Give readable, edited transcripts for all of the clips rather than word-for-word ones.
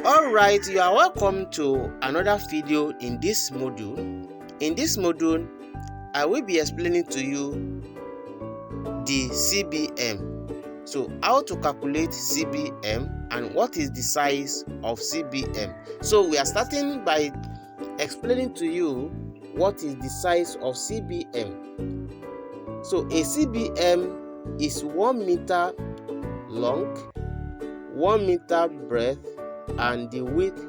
Alright, you are welcome to another video in this module. In this module, I will be explaining to you the CBM. So, how to calculate CBM and what is the size of CBM. So, we are starting by explaining to you what is the size of CBM. So, a CBM is 1 meter long, 1 meter breadth, and the width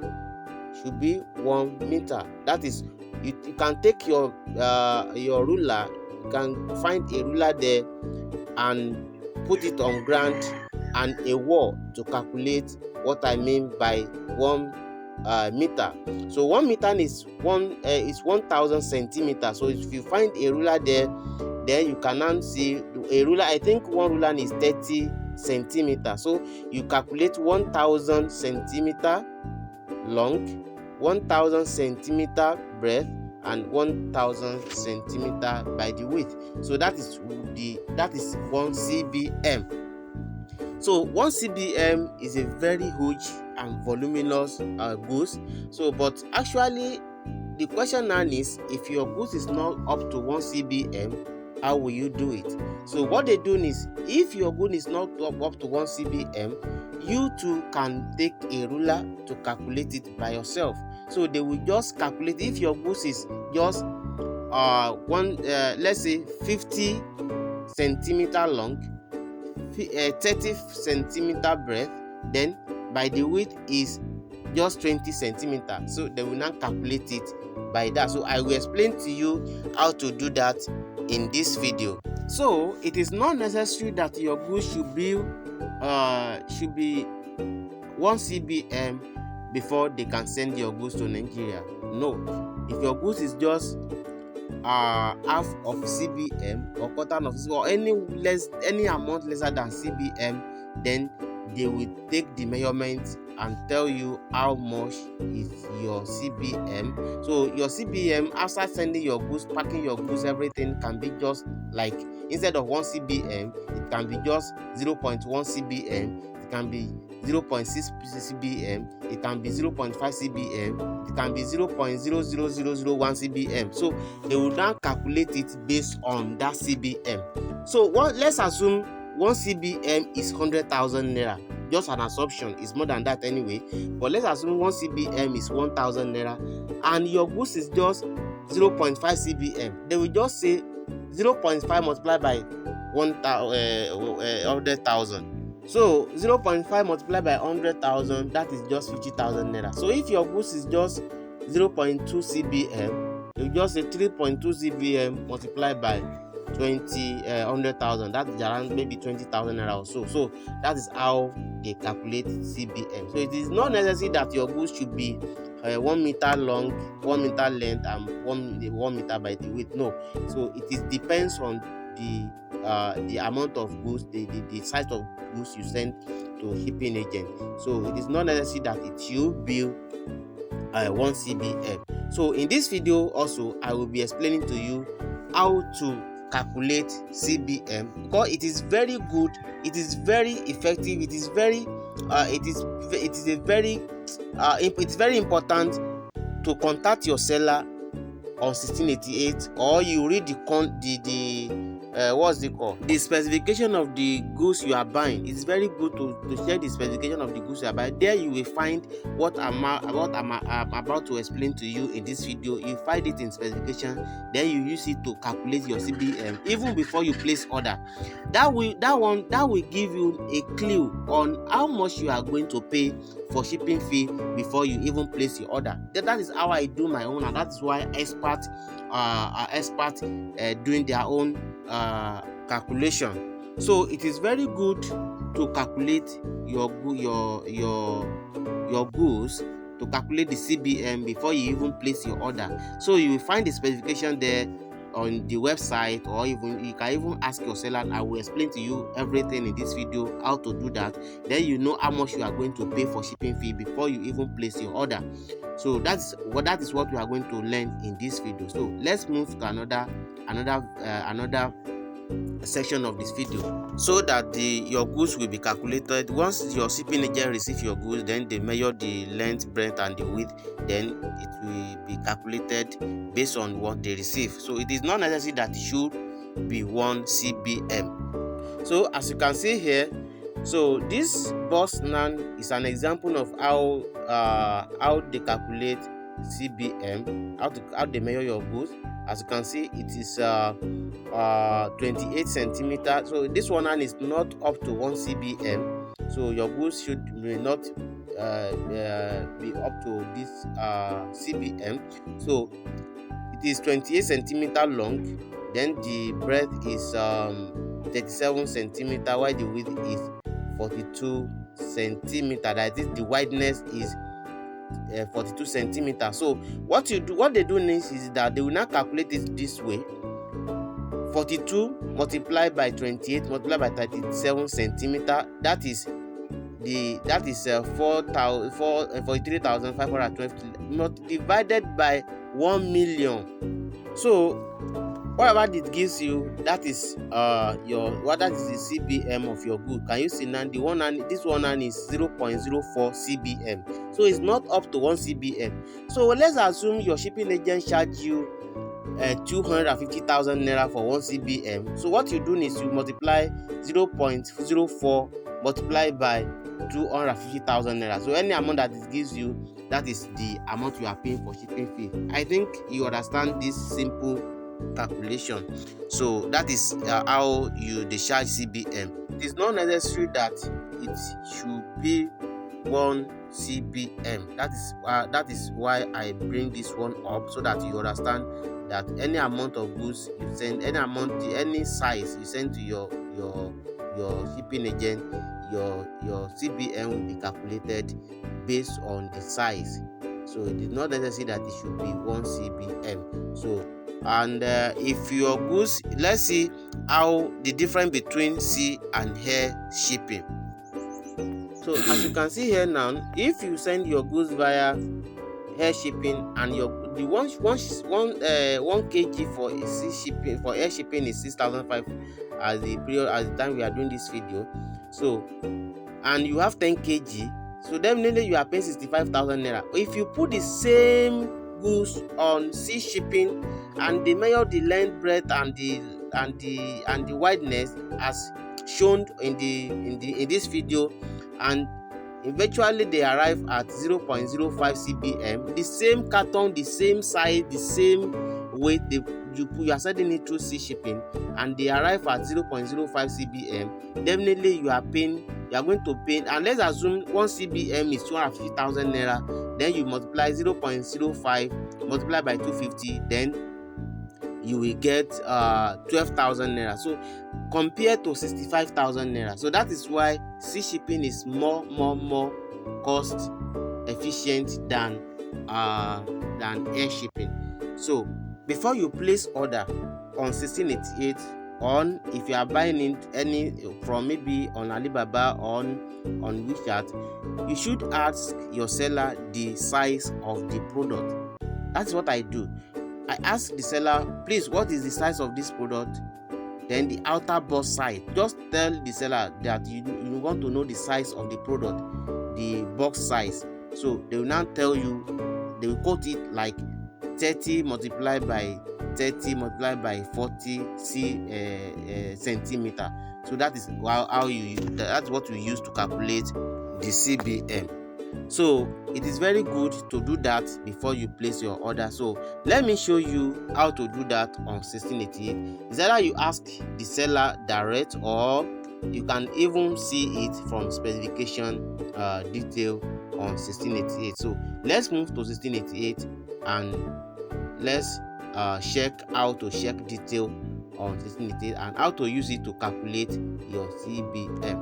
should be 1 meter. That is, you can take your ruler. You can find a ruler there and put it on ground and a wall to calculate what I mean by 1 meter. So 1 meter is 1,000 centimeters. So if you find a ruler there, then you can now see a ruler. I think one ruler is 30 centimeters. So you calculate 1,000 centimeter long, 1,000 centimeter breadth, and 1,000 centimeter by the width. So that is 1 CBM. So 1 CBM is a very huge and voluminous goods. So, but actually, the question now is, if your goods is not up to 1 CBM, how will you do it? So what they do is, if your good is not up to 1 CBM, you too can take a ruler to calculate it by yourself. So they will just calculate. If your goods is just let's say 50 centimeter long, 30 centimeter breadth, then by the width is just 20 centimeters. So they will now calculate it by that. So I will explain to you how to do that in this video. So it is not necessary that your goods should be 1 CBM before they can send your goods to Nigeria. No, if your goods is just half of CBM or quarter of CBM or any amount lesser than CBM, then they will take the measurement and tell you how much is your CBM. So your CBM, after sending your goods, packing your goods, everything can be just like, instead of 1 CBM, it can be just 0.1 CBM, it can be 0.6 CBM, it can be 0.5 CBM, it can be 0.00001 CBM. So they will now calculate it based on that CBM. So let's assume 1 CBM is 100,000 naira. Just an assumption, it's more than that anyway. But let's assume 1 CBM is 1,000 naira and your goods is just 0.5 CBM. They will just say 0.5 multiplied by 100,000. So 0.5 multiplied by 100,000, that is just 50,000 naira. So if your goods is just 0.2 CBM, you just say 3.2 CBM multiplied by 100,000. That is around maybe 20,000 naira or so. So that is how they calculate CBM. So it is not necessary that your goods should be 1 meter long, 1 meter length, and 1 meter by the width. No. So it depends on the amount of goods, the size of goods you send to shipping agent. So it is not necessary that it should be 1 CBM. So in this video also, I will be explaining to you how to calculate CBM, because it is very good, it is very effective, it is very it's very important to contact your seller on 1688, or you read the specification of the goods you are buying. It's very good to share the specification of the goods you are buying. There you will find what I'm about to explain to you in this video. You find it in specification, then you use it to calculate your CBM even before you place order. That will give you a clue on how much you are going to pay for shipping fee before you even place your order. That is how I do my own, and that's why experts doing their own calculation. So it is very good to calculate your goods, to calculate the CBM before you even place your order. So you will find the specification there on the website, or even you can even ask your seller. I will explain to you everything in this video, how to do that. Then you know how much you are going to pay for shipping fee before you even place your order. So that is what we are going to learn in this video. So let's move to another section of this video, so that your goods will be calculated. Once your shipping agent receive your goods, then they measure the length, breadth and the width, then it will be calculated based on what they receive. So it is not necessary that it should be 1 CBM. So as you can see here, so this box nan is an example of how they calculate CBM, how they measure your goods. As you can see, it is 28 centimeter. So this one is not up to 1 CBM. So your goods may not be up to this CBM. So it is 28 centimeter long. Then the breadth is 37 centimeter, while the width is 42 centimeter. That is, the wideness is 42 centimeter. So what they do next is that they will now calculate it this way: 42 multiplied by 28 multiplied by 37 centimeter. That is 43,512 divided by 1 million. So whatever it gives you, that is that is the CBM of your good. Can you see now? This one is 0.04 CBM. So it's not up to 1 CBM. So let's assume your shipping agent charge you 250,000 naira for 1 CBM. So what you do is you multiply 0.04 multiplied by 250,000 naira. So any amount that it gives you, that is the amount you are paying for shipping fee. I think you understand this simple calculation. So that is how you discharge CBM. It is not necessary that it should be 1 CBM. That is why I bring this one up, so that you understand that any amount of goods you send, any size you send to your shipping agent, your CBM will be calculated based on the size. So it is not necessary that it should be 1 CBM. So and if your goods, let's see how the difference between sea and air shipping. So as you can see here now, if you send your goods via air shipping, and the 1 kg for sea shipping, for air shipping is 6,500 as the time we are doing this video. So and you have 10 kg, so definitely you are paying 65,000 naira. If you put the same goods on sea shipping and they measure the length, breadth and the wideness as shown in this video, and eventually they arrive at 0.05 CBM, the same carton, the same size, the same weight, you are sending it through sea shipping, and they arrive at 0.05 CBM, definitely you are going to pay. And let's assume 1 CBM is 250,000 naira, then you multiply 0.05 multiplied by 250, then you will get 12,000 naira. So compared to 65,000 naira. So that is why sea shipping is more cost efficient than air shipping. So before you place order on 1688, on if you are buying it any from maybe on Alibaba or on WeChat, you should ask your seller the size of the product. That's what I do. I ask the seller, please, what is the size of this product? Then the outer box size. Just tell the seller that you want to know the size of the product, the box size. So they will now tell you, they will quote it like 30 multiplied by 30 multiplied by 40 centimeter. So that is that's what we use to calculate the CBM. So it is very good to do that before you place your order. So let me show you how to do that on 1688. Is either you ask the seller direct, or you can even see it from specification detail on 1688. So let's move to 1688 and let's check how to check detail on 1688 and how to use it to calculate your CBM.